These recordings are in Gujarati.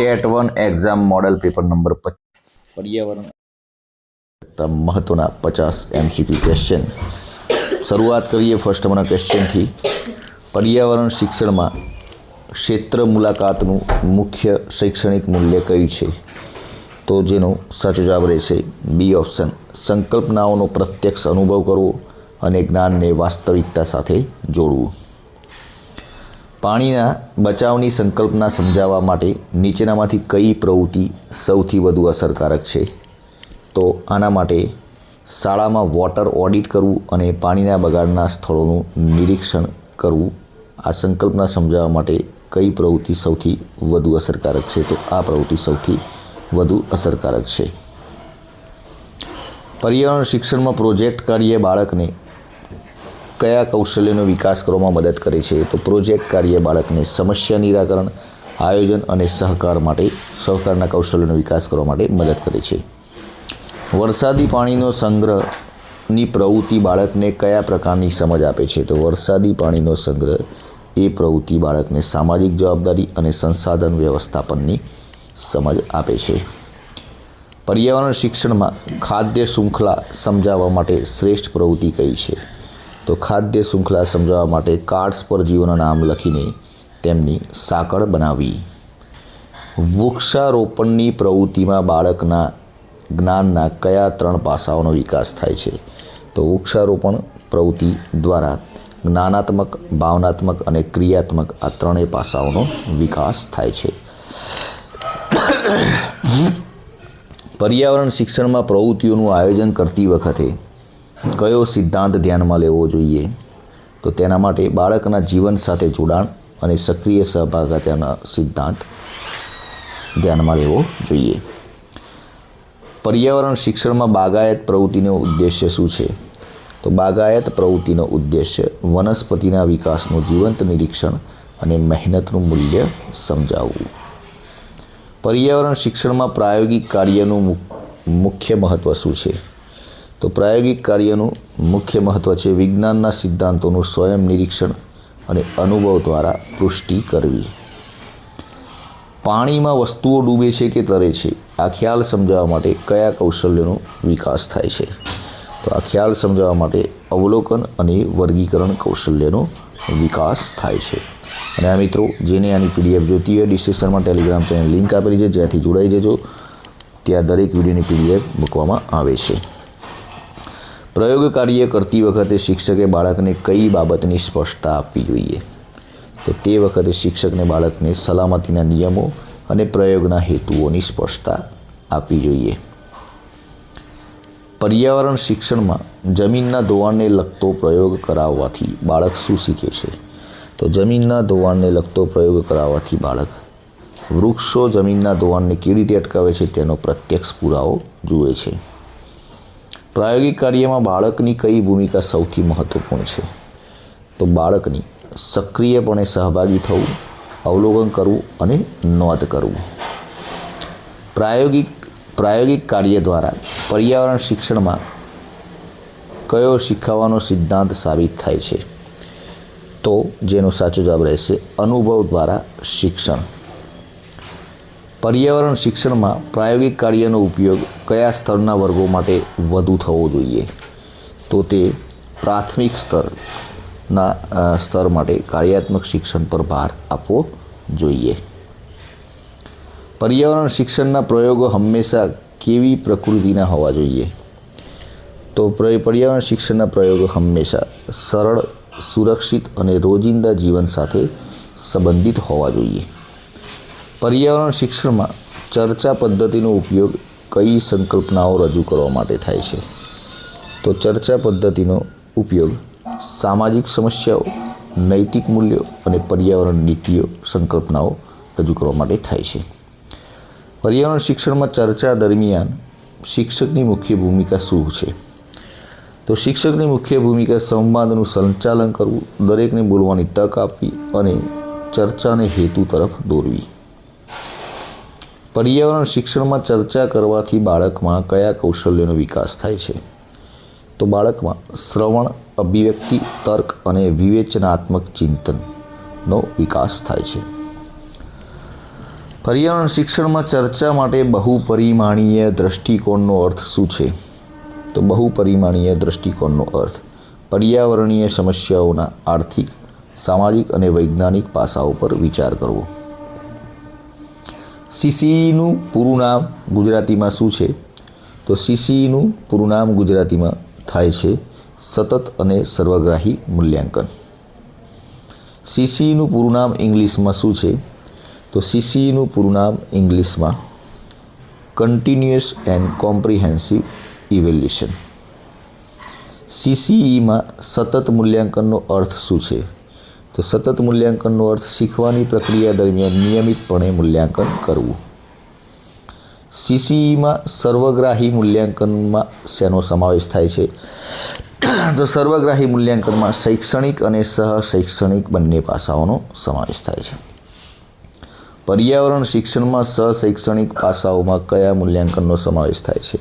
TET 1 exam model paper number 25 પર્યાવરણ મહત્વના 50 MCQ ક્વેશ્ચન। શરૂઆત કરીએ ફર્સ્ટ નંબરના ક્વેશ્ચનથી। પર્યાવરણ શિક્ષણમાં ક્ષેત્ર મુલાકાતનું મુખ્ય શૈક્ષણિક મૂલ્ય કયું છે? તો જેનો સાચો જવાબ રહેશે બી ઓપ્શન, સંકલ્પનાઓનો પ્રત્યક્ષ અનુભવ કરવો અને જ્ઞાનને વાસ્તવિકતા સાથે જોડવું। પાણીના બચાવની સંકલ્પના સમજાવવા માટે નીચેનામાંથી કઈ પ્રવૃત્તિ સૌથી વધુ અસરકારક છે? તો આના માટે શાળામાં વોટર ઓડિટ કરવું અને પાણીના બગાડના સ્થળોનું નિરીક્ષણ કરવું, આ સંકલ્પના સમજાવવા માટે કઈ પ્રવૃત્તિ સૌથી વધુ અસરકારક છે? તો આ પ્રવૃત્તિ સૌથી વધુ અસરકારક છે। પર્યાવરણ શિક્ષણમાં પ્રોજેક્ટ કાર્ય બાળકને કયા કૌશલ્યનો વિકાસ કરવામાં મદદ કરે છે? તો પ્રોજેક્ટ કાર્ય બાળકને સમસ્યા નિરાકરણ, આયોજન અને સહકારના કૌશલ્યનો વિકાસ કરવા માટે મદદ કરે છે। વરસાદી પાણીનો સંગ્રહની પ્રવૃત્તિ બાળકને કયા પ્રકારની સમજ આપે છે? તો વરસાદી પાણીનો સંગ્રહ એ પ્રવૃત્તિ બાળકને સામાજિક જવાબદારી અને સંસાધન વ્યવસ્થાપનની સમજ આપે છે। પર્યાવરણ શિક્ષણમાં ખાદ્ય શૃંખલા સમજાવવા માટે શ્રેષ્ઠ પ્રવૃત્તિ કઈ છે? તો ખાદ્ય શૃંખલા સમજાવવા માટે કાર્ડ્સ પર જીવોના નામ લખીને તેમની સાંકળ બનાવવી। વૃક્ષારોપણની પ્રવૃત્તિમાં બાળકના જ્ઞાનના કયા 3 પાસાઓનો વિકાસ થાય છે? તો વૃક્ષારોપણ પ્રવૃત્તિ દ્વારા જ્ઞાનાત્મક, ભાવનાત્મક અને ક્રિયાત્મક આ 3 પાસાઓનો વિકાસ થાય છે। પર્યાવરણ શિક્ષણમાં પ્રવૃત્તિઓનું આયોજન કરતી વખતે કયો સિદ્ધાંત ધ્યાનમાં લેવો જોઈએ? તો તેના માટે બાળકના જીવન સાથે જોડાણ અને સક્રિય સહભાગિતાના સિદ્ધાંત ધ્યાનમાં લેવો જોઈએ। પર્યાવરણ શિક્ષણમાં બાગાયત પ્રવૃત્તિનો ઉદ્દેશ્ય શું છે? તો બાગાયત પ્રવૃત્તિનો ઉદ્દેશ્ય વનસ્પતિના વિકાસનું જીવંત નિરીક્ષણ અને મહેનતનું મૂલ્ય સમજાવવું। પર્યાવરણ શિક્ષણમાં પ્રાયોગિક કાર્યનું મુખ્ય મહત્ત્વ શું છે? તો પ્રાયોગિક કાર્યનું મુખ્ય મહત્ત્વ છે વિજ્ઞાનના સિદ્ધાંતોનું સ્વયં નિરીક્ષણ અને અનુભવ દ્વારા પુષ્ટિ કરવી। પાણીમાં વસ્તુઓ ડૂબે છે કે તરે છે, આ ખ્યાલ સમજાવવા માટે કયા કૌશલ્યનો વિકાસ થાય છે? તો આ ખ્યાલ સમજાવવા માટે અવલોકન અને વર્ગીકરણ કૌશલ્યનો વિકાસ થાય છે। અને આ મિત્રો જેને આની PDF જોતી હોય ડિસ્ક્રિપ્શનમાં ટેલિગ્રામ ચેનલ લિંક આપેલી છે, જ્યાંથી જોડાઈ જજો, ત્યાં દરેક વિડીયોની PDF મૂકવામાં આવે છે। પ્રયોગ કાર્ય કરતી વખતે શિક્ષકે બાળકને કઈ બાબતની સ્પષ્ટતા આપવી જોઈએ? તો તે વખતે શિક્ષકને બાળકને સલામતીના નિયમો અને પ્રયોગના હેતુઓની સ્પષ્ટતા આપવી જોઈએ। પર્યાવરણ શિક્ષણમાં જમીનના ધોવાણને લગતો પ્રયોગ કરાવવાથી બાળક શું શીખે છે? તો જમીનના ધોવાણને લગતો પ્રયોગ કરાવવાથી બાળક વૃક્ષો જમીનના ધોવાણને કેવી રીતે અટકાવે છે તેનો પ્રત્યક્ષ પુરાવો જુએ છે। પ્રાયોગિક કાર્યમાં બાળકની કઈ ભૂમિકા સૌથી મહત્વપૂર્ણ છે? તો બાળકની સક્રિયપણે સહભાગી થવું, અવલોકન કરવું અને નોંધ કરવું। પ્રાયોગિક કાર્ય દ્વારા પર્યાવરણ શિક્ષણમાં કયો શીખવાનો સિદ્ધાંત સાબિત થાય છે? તો જેનો સાચો જવાબ રહેશે અનુભવ દ્વારા શિક્ષણ। પર્યાવરણ શિક્ષણમાં પ્રાયોગિક કાર્યનો ઉપયોગ કયા સ્તરના વર્ગો માટે વધુ થવો જોઈએ? તો તે પ્રાથમિક સ્તર માટે કાર્યાત્મક શિક્ષણ પર ભાર આપવો જોઈએ। પર્યાવરણ શિક્ષણના પ્રયોગો હંમેશા કેવી પ્રકૃતિના હોવા જોઈએ? તો પર્યાવરણ શિક્ષણના પ્રયોગો હંમેશા સરળ, સુરક્ષિત અને રોજિંદા જીવન સાથે સંબંધિત હોવા જોઈએ। પર્યાવરણ શિક્ષણમાં ચર્ચા પદ્ધતિનો ઉપયોગ કઈ સંકલ્પનાઓ રજૂ કરવા માટે થાય છે? તો ચર્ચા પદ્ધતિનો ઉપયોગ સામાજિક સમસ્યાઓ, નૈતિક મૂલ્યો અને પર્યાવરણ નીતિઓ સંકલ્પનાઓ રજૂ કરવા માટે થાય છે। પર્યાવરણ શિક્ષણમાં ચર્ચા દરમિયાન શિક્ષકની મુખ્ય ભૂમિકા શું છે? તો શિક્ષકની મુખ્ય ભૂમિકા સંવાદનું સંચાલન કરવું, દરેકને બોલવાની તક આપવી અને ચર્ચાને હેતુ તરફ દોરવી। પર્યાવરણ શિક્ષણમાં ચર્ચા કરવાથી બાળકમાં કયા કૌશલ્યનો વિકાસ થાય છે? તો બાળકમાં શ્રવણ, અભિવ્યક્તિ, તર્ક અને વિવેચનાત્મક ચિંતનનો વિકાસ થાય છે। પર્યાવરણ શિક્ષણમાં ચર્ચા માટે બહુપરિમાણીય દૃષ્ટિકોણનો અર્થ શું છે? તો બહુપરિમાણીય દૃષ્ટિકોણનો અર્થ પર્યાવરણીય સમસ્યાઓના આર્થિક, સામાજિક અને વૈજ્ઞાનિક પાસાઓ પર વિચાર કરવો. CCEનું પૂરું નામ ગુજરાતીમાં શું છે? તો CCEનું પૂરું નામ ગુજરાતીમાં થાય છે સતત અને સર્વગ્રાહી મૂલ્યાંકન. CCEનું પૂરું નામ ઇંગ્લિશમાં શું છે? તો CCEનું પૂરું નામ ઇંગ્લિશમાં કન્ટિન્યુઅસ એન્ડ કોમ્પ્રિહેન્સિવ ઇવેલ્યુશન. CCEમાં સતત મૂલ્યાંકનનો અર્થ શું છે? તો સતત મૂલ્યાંકનનો અર્થ શીખવાની પ્રક્રિયા દરમિયાન નિયમિતપણે મૂલ્યાંકન કરવું. CCEમાં સર્વગ્રાહી મૂલ્યાંકનમાં શેનો સમાવેશ થાય છે? તો સર્વગ્રાહી મૂલ્યાંકનમાં શૈક્ષણિક અને સહ-શૈક્ષણિક બંને પાસાઓનો સમાવેશ થાય છે. પર્યાવરણ શિક્ષણમાં સહ-શૈક્ષણિક પાસાઓમાં કયા મૂલ્યાંકનનો સમાવેશ થાય છે?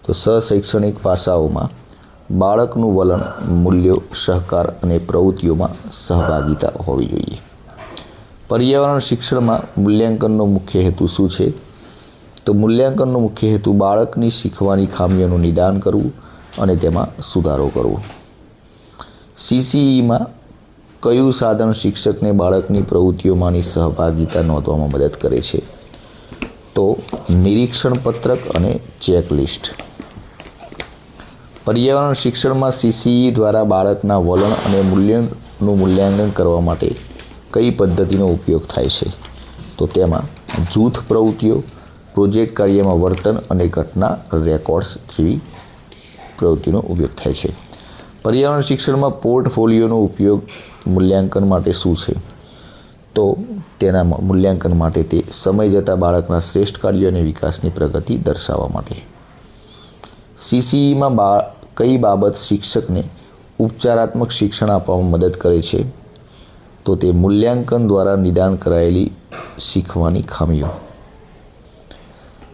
તો સહ-શૈક્ષણિક પાસાઓમાં બાળકનું વલણ, મૂલ્યો, સહકાર અને પ્રવૃત્તિઓમાં સહભાગિતા હોવી જોઈએ. પર્યાવરણ શિક્ષણમાં મૂલ્યાંકનનો મુખ્ય હેતુ શું છે? તો મૂલ્યાંકનનો મુખ્ય હેતુ બાળકની શીખવાની ખામીઓનું નિદાન કરવું અને તેમાં સુધારો કરવો. CCEમાં કયું સાધન શિક્ષકને બાળકની પ્રવૃત્તિઓમાંની સહભાગિતા નોંધવામાં મદદ કરે છે? તો નિરીક્ષણ પત્રક અને ચેકલિસ્ટ. પર્યાવરણ શિક્ષણમાં CCE દ્વારા બાળકના વલણ અને મૂલ્યનું મૂલ્યાંકન કરવા માટે કઈ પદ્ધતિનો ઉપયોગ થાય છે? તો તેમાં જૂથ પ્રવૃત્તિઓ, પ્રોજેક્ટ કાર્યમાં વર્તન અને ઘટના રેકોર્ડ્સ જેવી પ્રવૃત્તિનો ઉપયોગ થાય છે. પર્યાવરણ શિક્ષણમાં પોર્ટફોલિયોનો ઉપયોગ મૂલ્યાંકન માટે શું છે? તો તેના મૂલ્યાંકન માટે તે સમય જતાં બાળકના શ્રેષ્ઠ કાર્યો અને વિકાસની પ્રગતિ દર્શાવવા માટે. CCEમાં કઈ બાબત શિક્ષકને ઉપચારાત્મક શિક્ષણ આપવામાં મદદ કરે છે? તો તે મૂલ્યાંકન દ્વારા નિદાન કરાયેલી શીખવાની ખામીઓ.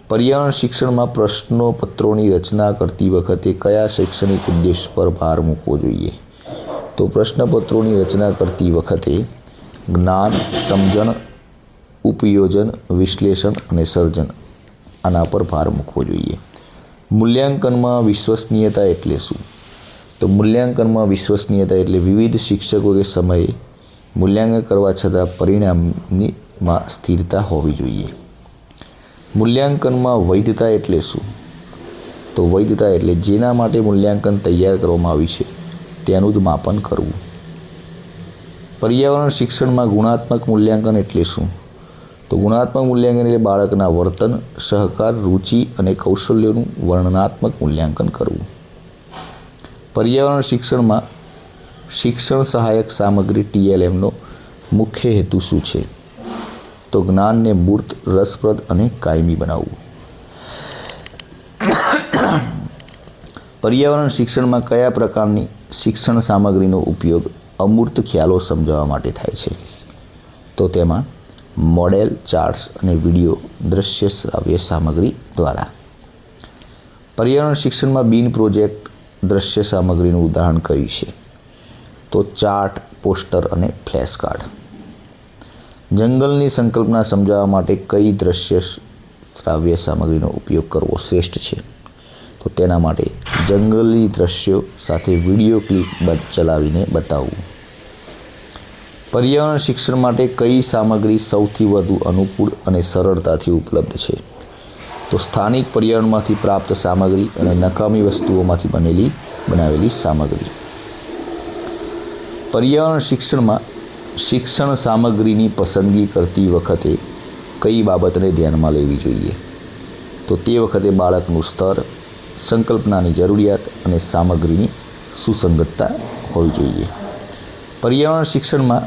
પર્યાવરણ શિક્ષણમાં પ્રશ્નોપત્રોની રચના કરતી વખતે કયા શૈક્ષણિક ઉદ્દેશ પર ભાર મૂકવો જોઈએ? તો પ્રશ્નપત્રોની રચના કરતી વખતે જ્ઞાન, સમજણ, ઉપયોજન, વિશ્લેષણ અને સર્જન આના પર ભાર મૂકવો જોઈએ. મૂલ્યાંકનમાં વિશ્વસનીયતા એટલે શું? તો મૂલ્યાંકનમાં વિશ્વસનીયતા એટલે વિવિધ શિક્ષકો કે સમયે મૂલ્યાંકન કરવા છતાં પરિણામમાં સ્થિરતા હોવી જોઈએ. મૂલ્યાંકનમાં વૈધતા એટલે શું? તો વૈધતા એટલે જેના માટે મૂલ્યાંકન તૈયાર કરવામાં આવ્યું છે તેનું જ માપન કરવું. પર્યાવરણ શિક્ષણમાં ગુણાત્મક મૂલ્યાંકન એટલે શું? તો ગુણાત્મક મૂલ્યાંકન એટલે બાળકના વર્તન, સહકાર, રુચિ અને કૌશલ્યોનું વર્ણનાત્મક મૂલ્યાંકન કરવું. પર્યાવરણ શિક્ષણમાં શિક્ષણ સહાયક સામગ્રી TLMનો મુખ્ય હેતુ શું છે? તો જ્ઞાનને મૂર્ત, રસપ્રદ અને કાયમી બનાવવું. પર્યાવરણ શિક્ષણમાં કયા પ્રકારની શિક્ષણ સામગ્રીનો ઉપયોગ અમૂર્ત ખ્યાલો સમજાવવા માટે થાય છે? તો તેમાં મોડેલ, ચાર્ટ્સ અને વિડીયો દ્રશ્ય શ્રાવ્ય સામગ્રી દ્વારા. પર્યાવરણ શિક્ષણમાં બિન પ્રોજેક્ટ દ્રશ્ય સામગ્રીનું ઉદાહરણ કયું છે? તો ચાર્ટ, પોસ્ટર અને ફ્લેશ કાર્ડ. જંગલની સંકલ્પના સમજાવવા માટે કઈ દ્રશ્ય શ્રાવ્ય સામગ્રીનો ઉપયોગ કરવો શ્રેષ્ઠ છે? તો તેના માટે જંગલી દ્રશ્યો સાથે વિડીયો ક્લિપ ચલાવીને બતાવવું. પર્યાવરણ શિક્ષણ માટે કઈ સામગ્રી સૌથી વધુ અનુકૂળ અને સરળતાથી ઉપલબ્ધ છે? તો સ્થાનિક પર્યાવરણમાંથી પ્રાપ્ત સામગ્રી અને નકામી વસ્તુઓમાંથી બનાવેલી સામગ્રી. પર્યાવરણ શિક્ષણમાં શિક્ષણ સામગ્રીની પસંદગી કરતી વખતે કઈ બાબતને ધ્યાનમાં લેવી જોઈએ? તો તે વખતે બાળકનું સ્તર, સંકલ્પનાની જરૂરિયાત અને સામગ્રીની સુસંગતતા હોવી જોઈએ. પર્યાવરણ શિક્ષણમાં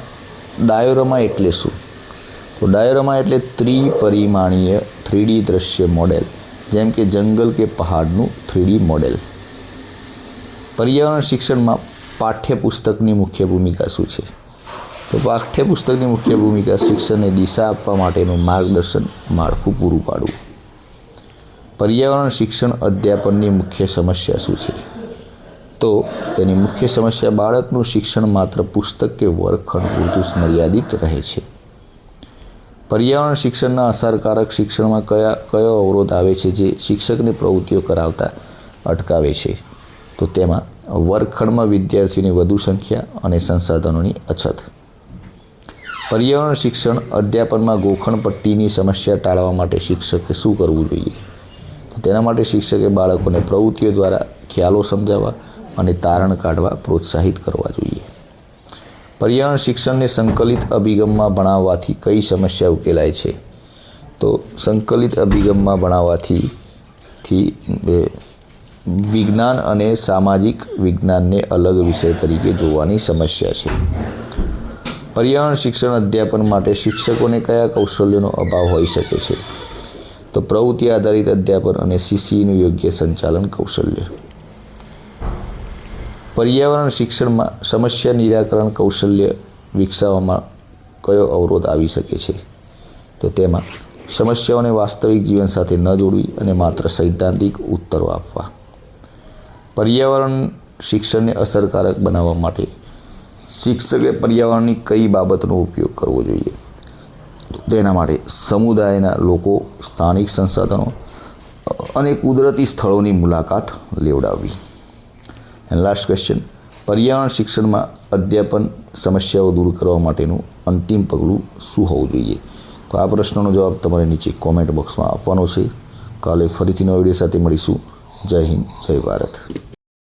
ડાયોરમા એટલે શું? તો ડાયોરમા એટલે ત્રિપરિમાણીય 3D દ્રશ્ય મોડેલ, જેમ કે જંગલ કે પહાડનું 3D મોડેલ. પર્યાવરણ શિક્ષણમાં પાઠ્યપુસ્તકની મુખ્ય ભૂમિકા શું છે? તો પાઠ્યપુસ્તકની મુખ્ય ભૂમિકા શિક્ષણને દિશા આપવા માટેનું માર્ગદર્શન માળખું પૂરું પાડવું. પર્યાવરણ શિક્ષણ અધ્યાપનની મુખ્ય સમસ્યા શું છે? તો તેની મુખ્ય સમસ્યા બાળકનું શિક્ષણ માત્ર પુસ્તક કે વર્ગખંડ પૂરતું મર્યાદિત રહે છે. પર્યાવરણ શિક્ષણના અસરકારક શિક્ષણમાં કયો અવરોધ આવે છે જે શિક્ષકને પ્રવૃત્તિઓ કરાવતા અટકાવે છે? તો તેમાં વર્ગખંડમાં વિદ્યાર્થીઓની વધુ સંખ્યા અને સંસાધનોની અછત. પર્યાવરણ શિક્ષણ અધ્યાપનમાં ગોખણપટ્ટીની સમસ્યા ટાળવા માટે શિક્ષકે શું કરવું જોઈએ? તો તેના માટે શિક્ષકે બાળકોને પ્રવૃત્તિઓ દ્વારા ખ્યાલો સમજાવવા અને તારણ કાઢવા પ્રોત્સાહિત કરવા જોઈએ. પર્યાવરણ શિક્ષણને સંકલિત અભિગમમાં ભણાવવાથી કઈ સમસ્યા ઉકેલાય છે? તો સંકલિત અભિગમમાં ભણાવવાથી વિજ્ઞાન અને સામાજિક વિજ્ઞાનને અલગ વિષય તરીકે જોવાની સમસ્યા છે. પર્યાવરણ શિક્ષણ અધ્યાપન માટે શિક્ષકોને કયા કૌશલ્યોનો અભાવ હોઈ શકે છે? તો પ્રવૃત્તિ આધારિત અધ્યાપન અને શિસ્તનું યોગ્ય સંચાલન કૌશલ્ય. પર્યાવરણ શિક્ષણમાં સમસ્યા નિરાકરણ કૌશલ્ય વિકસાવવામાં કયો અવરોધ આવી શકે છે? તો તેમાં સમસ્યાઓને વાસ્તવિક જીવન સાથે ન જોડવી અને માત્ર સૈદ્ધાંતિક ઉત્તરો આપવા. પર્યાવરણ શિક્ષણને અસરકારક બનાવવા માટે શિક્ષકે પર્યાવરણની કઈ બાબતનો ઉપયોગ કરવો જોઈએ? તેના માટે સમુદાયના લોકો, સ્થાનિક સંસાધનો અને કુદરતી સ્થળોની મુલાકાત લેવડાવવી. એન્ડ લાસ્ટ ક્વેશ્ચન, પર્યાવરણ શિક્ષણમાં અધ્યાપન સમસ્યાઓ દૂર કરવા માટેનું અંતિમ પગલું શું હોવું જોઈએ? તો આ પ્રશ્નનો જવાબ તમારે નીચે કોમેન્ટ બોક્સમાં આપવાનો છે. કાલે ફરીથી નવા વિડીયો સાથે મળીશું. જય હિન્દ, જય ભારત.